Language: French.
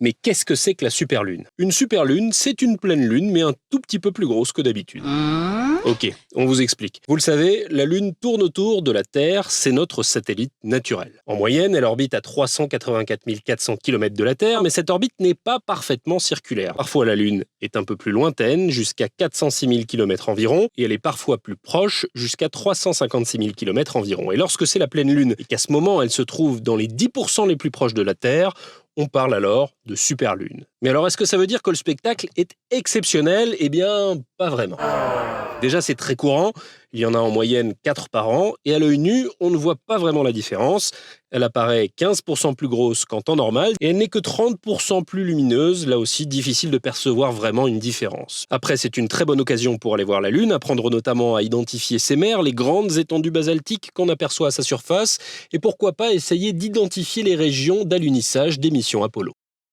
Mais qu'est-ce que c'est que la superlune? Une superlune, c'est une pleine lune, mais un tout petit peu plus grosse que d'habitude. Ok, on vous explique. Vous le savez, la Lune tourne autour de la Terre, c'est notre satellite naturel. En moyenne, elle orbite à 384 400 km de la Terre, mais cette orbite n'est pas parfaitement circulaire. Parfois, la Lune est un peu plus lointaine, jusqu'à 406 000 km environ, et elle est parfois plus proche, jusqu'à 356 000 km environ. Et lorsque c'est la pleine Lune, et qu'à ce moment, elle se trouve dans les 10% les plus proches de la Terre, on parle alors de superlune. Mais alors, est-ce que ça veut dire que le spectacle est exceptionnel? Eh bien, pas vraiment. Déjà, c'est très courant, il y en a en moyenne 4 par an, et à l'œil nu, on ne voit pas vraiment la différence. Elle apparaît 15% plus grosse qu'en temps normal, et elle n'est que 30% plus lumineuse, là aussi difficile de percevoir vraiment une différence. Après, c'est une très bonne occasion pour aller voir la Lune, apprendre notamment à identifier ses mers, les grandes étendues basaltiques qu'on aperçoit à sa surface, et pourquoi pas essayer d'identifier les régions d'alunissage des missions Apollo.